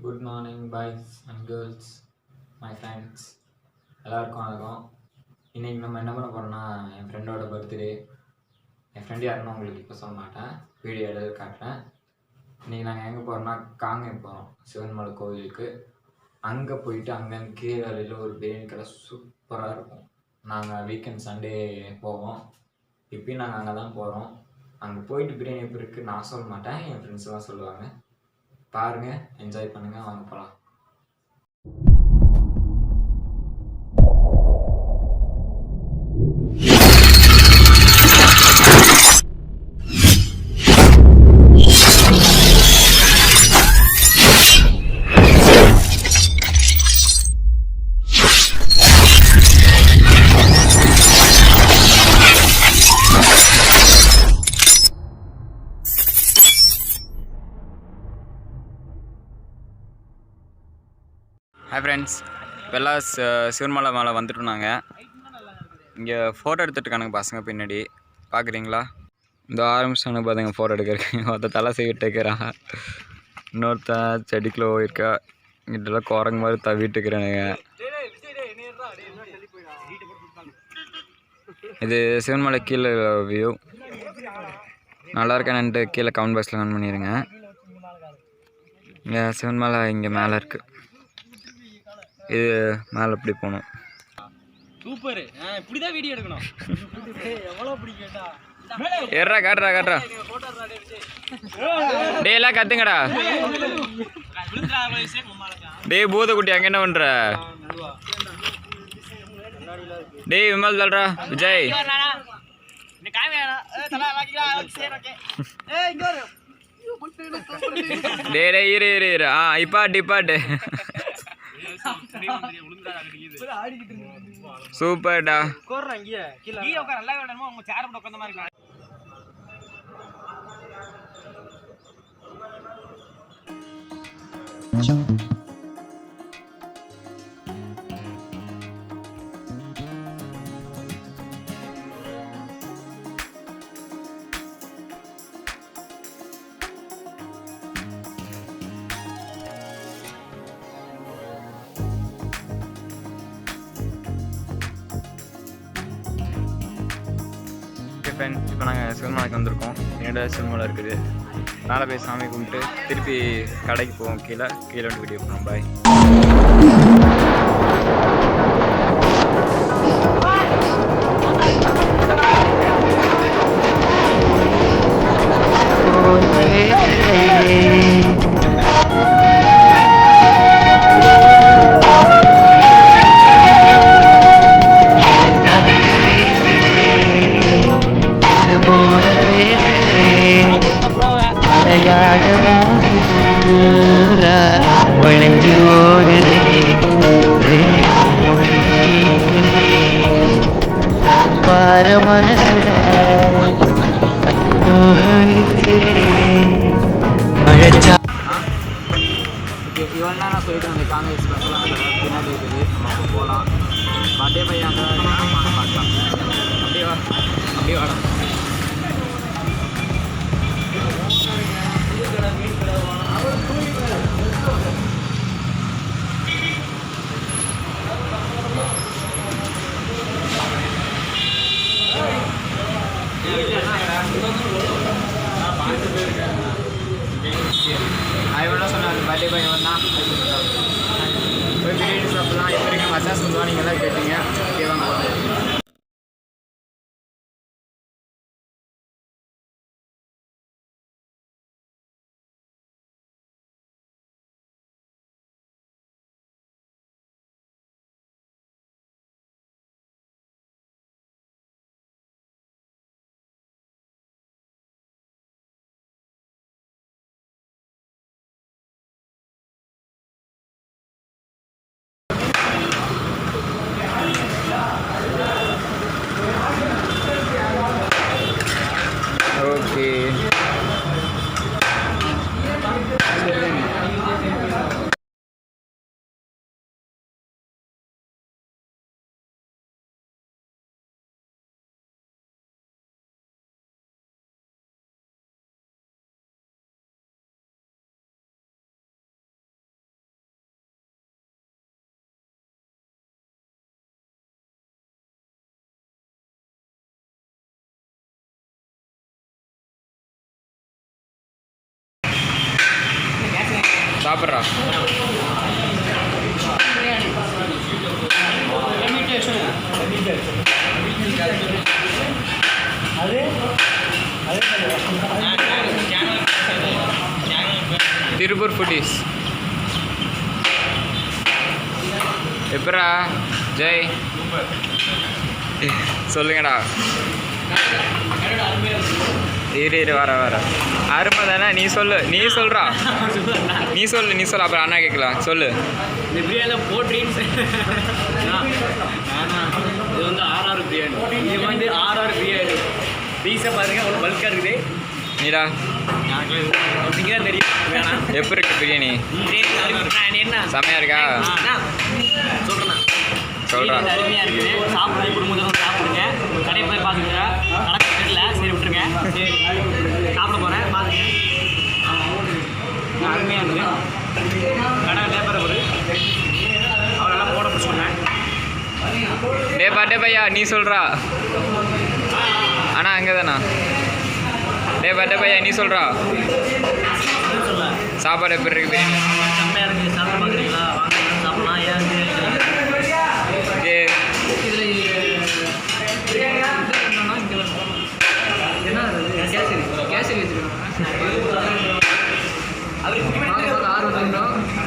Good morning boys and girls, my friends எல்லாருக்கும் வணக்கம். இன்றைக்கி நம்ம என்ன பண்ண போகிறோம்னா, என் ஃப்ரெண்டோட பர்த்டே. என் ஃப்ரெண்டு யாருன்னு உங்களுக்கு இப்போ சொல்ல மாட்டேன், வீடியோ எடுத்து காட்டுறேன். இன்றைக்கி நாங்கள் எங்கே போகிறோம்னா காங்கேயம் போகிறோம், சிவன்மலை கோவிலுக்கு. அங்கே போயிட்டு அங்கேருந்து கீழடியில் ஒரு பிரியாணி கடை சூப்பராக இருக்கும். நாங்கள் வீக்கெண்ட் சண்டே போவோம். இப்பயும் நாங்கள் அங்கே தான் போகிறோம். அங்கே போயிட்டு பிரியாணி எப்படி இருக்குது நான் சொல்ல மாட்டேன், என் ஃப்ரெண்ட்ஸ்லாம் சொல்லுவாங்க. பாருங்கள், என்ஜாய் பண்ணுங்கள், வாங்க போகலாம். ஹாய் ஃப்ரெண்ட்ஸ், இப்போல்லாம் சிவன்மலை மேலே வந்துட்டோம். நாங்கள் இங்கே ஃபோட்டோ எடுத்துகிட்ருக்கானுங்க பசங்க பின்னாடி, பார்க்குறீங்களா? இந்த ஆரம்பிச்சானு பார்த்துங்க ஃபோட்டோ எடுக்கிறேன். ஒருத்த தலை செய்விட்டு இருக்கிறான், இன்னொருத்தன் செடிக்குள்ளே போயிருக்கா. இங்கிட்டலாம் குரங்கு மாதிரி தவிட்டு இருக்கிறானுங்க. இது சிவன்மலை கீழே வியூ. நல்லா இருக்கானுன்ட்டு கீழே கமெண்ட் பாக்ஸில் கமெண்ட் பண்ணிடுங்க. இங்கே சிவன்மலை இங்கே மேலே இருக்குது. இது மேலே எப்படி போகணும். சூப்பர், இப்படிதான் வீடியோ எடுக்கணும். எவ்வளோ பிடிக்கும்டா. ஏறா காட்டுறா டே எல்லாம் கத்துங்கடா. டே பூதக்குட்டி அங்கே என்ன பண்ற? டே விமல் தல்றா விஜய். டே டே இரு இரு இரு இப்பாட்டு சூப்பர்டா. ஃப்ரெண்ட்ஸ், இப்போ நாங்கள் சிவன்மலைக்கு வந்திருக்கோம். என்னோட சிவன்மலை இருக்குது. மேலே போய் சாமி கும்பிட்டு திருப்பி கடைக்கு போவோம். கீழே வந்து வீடியோ போனோம். பாய். இவன் தான் நான் சொல்லிட்டு வந்தேன், காங்கிரஸ் பஸ்லாம் பின்னாடி இருக்குது, நம்ம போகலாம். பர்த்டே பையன் அங்கே பார்க்கலாம். அப்படியே வாடா. அவன் சொன்னார் பர்த்டே பையன் வந்தான், போய் பிரியாணி சாப்பிட்லாம். எப்படி இருக்கீங்க மசாஸ் சொல்லுவா, நீங்கள் எல்லாம் கேட்டீங்க. ஓகேவாங்க. சாப்பிட்றா. திருப்பூர் ஃபுட்டீஸ். எப்பரா ஜெய் சொல்லுங்கடா. இரு வர அருமை தானே. நீ சொல்றா. நீ சொல்லு அப்புறம் அண்ணா கேட்கலாம். சொல்லு. இந்த பிரியாணியில் போட்ரின்னு இது வந்து ஆர்ஆர் பிரியாணி. இது வந்து ஆர்ஆர் பிரியாணி. பீஸை பாருங்க அவ்வளோ பல்காக இருக்குது. நீடா அப்படிங்க தான் தெரியும். வேணாம். எப்படி இருக்கு பிரியாணி? என்ன செம்மையா இருக்கா? சொல்கிறேன். அருமையாக இருக்குது. சாப்பிடுங்க, குடும்பத்தோட சாப்பிடுங்க. கடையை போய் பார்த்துங்க. கடை தெரியல, சரி விட்டுருங்க. சரி சாப்பிட போகிறேன், பார்த்துங்க. அருமையாக இருக்குது. கடை லேபர் அவரெல்லாம் போட பிடிச்சோன்னேன். டே பையா நீ சொல்கிறா. அண்ணா அங்கே தானா? டே பையா நீ சொல்கிறா. சாப்பாடு எப்படி இருக்கு பிரியாணி? செம்மையாக இருக்குது. சாப்பிட பார்க்குறீங்களா? வாங்க சாப்பிட்லாம். ஏன்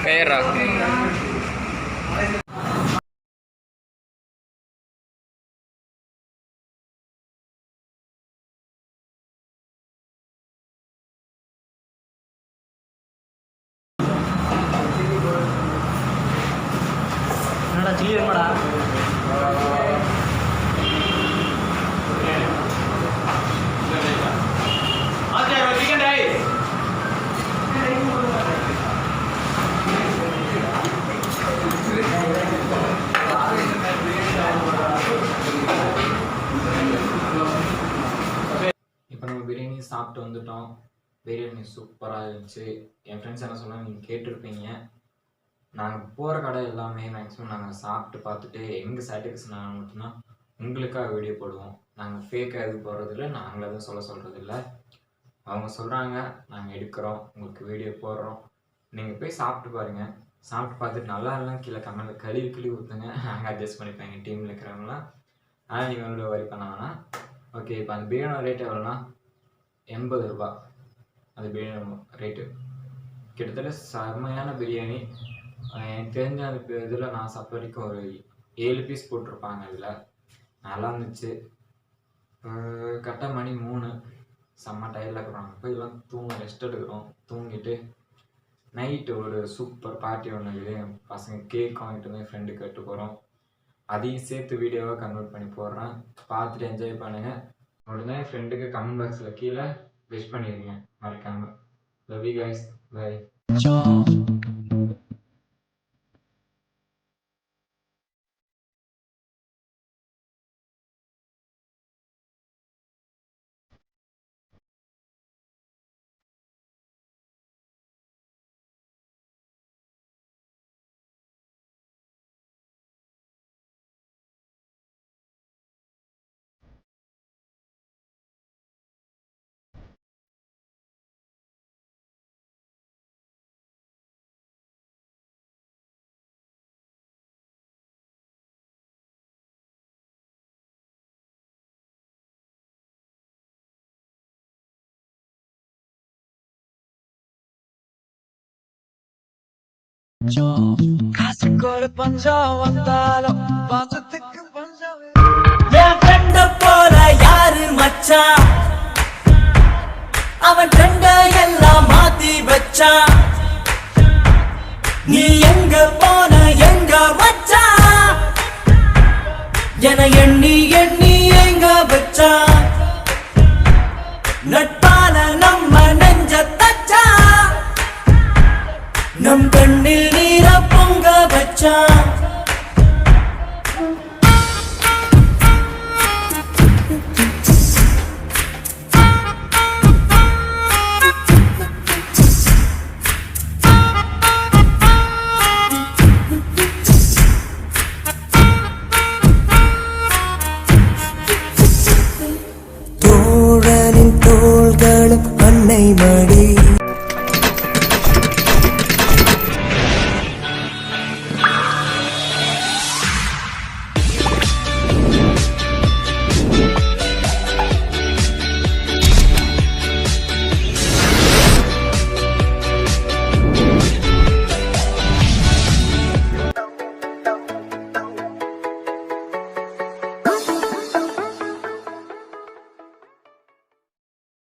கயிறா என்னடா சில்லி வேணுமாடா? இப்போ நம்ம பிரியாணி சாப்பிட்டு வந்துட்டோம். பிரியாணி சூப்பராக இருந்துச்சு. என் ஃப்ரெண்ட்ஸ் என்ன சொன்னாங்க நீங்கள் கேட்டிருப்பீங்க. நாங்கள் போகிற கடை எல்லாமே மேக்ஸிமம் நாங்கள் சாப்பிட்டு பார்த்துட்டு எங்கள் சாட்டிஸ்ஃபேக்ஷன் ஆனால் மட்டும்தான் உங்களுக்காக வீடியோ போடுவோம். நாங்கள் ஃபேக்காக எதுவும் போடுறதில்ல, நாங்களே எதுவும் சொல்கிறதில்ல. அவங்க சொல்கிறாங்க, நாங்கள் எடுக்கிறோம், உங்களுக்கு வீடியோ போடுறோம், நீங்கள் போய் சாப்பிட்டு பாருங்கள். சாப்பிட்டு பார்த்துட்டு நல்லா இல்லைனா கீழே கமெண்ட்டில் கழுவி ஊற்றுங்க. நாங்கள் அட்ஜஸ்ட் பண்ணிப்போம் எங்கள் டீமில் இருக்கிறவங்களாம். ஆனால் நீங்கள் வந்து வரி பண்ண வேணாம். ஓகே, இப்போ அந்த பிரியாணி ரேட் எவ்வளோனா 80 ரூபா. அந்த பிரியாணி ரேட்டு கிட்டத்தட்ட செம்மையான பிரியாணி. எனக்கு தெரிஞ்ச அந்த இதில் நான் சாப்பிட்றதுக்கு ஒரு 7 பீஸ் போட்டிருப்பாங்க. அதில் நல்லா இருந்துச்சு. கரெக்டாக மணி 3. செம்ம டயர்டில் இருக்கிறோம். போய் எல்லாம் ரெஸ்ட் எடுக்கிறோம். தூங்கிட்டு நைட்டு ஒரு சூப்பர் பார்ட்டி ஒன்று இருக்குது. பசங்க கேக் வாங்கிட்டு வந்து ஃப்ரெண்டுக்கு கட்டு போகிறோம். அதையும் சேர்த்து வீடியோவாக கன்வெர்ட் பண்ணி போடுறேன். பார்த்துட்டு என்ஜாய் பண்ணுங்கள். உடனே ஃப்ரெண்டுக்கு கமெண்ட் பாக்ஸில் கீழே விஷ் பண்ணிடுங்க மறக்காமல். Love you guys. பை. காசுக்கொரு பஞ்சம் வந்தாலும் பஞ்சத்துக்கு பஞ்சம். என் ஃப்ரெண்ட போல யாரு மச்சான்? அவன் ட்ரெண்ட எல்லாம் மாத்தி வச்சான். நீ எங்க போன எங்க மச்சான்? என எண்ணி எண்ணி எங்க வச்சான்? நட்பான நம்ம நெஞ்ச தச்சா, நம் கண்ணில் நீர பொங்க வச்சான். தோழனின் தோள்களும் அன்னை மடி.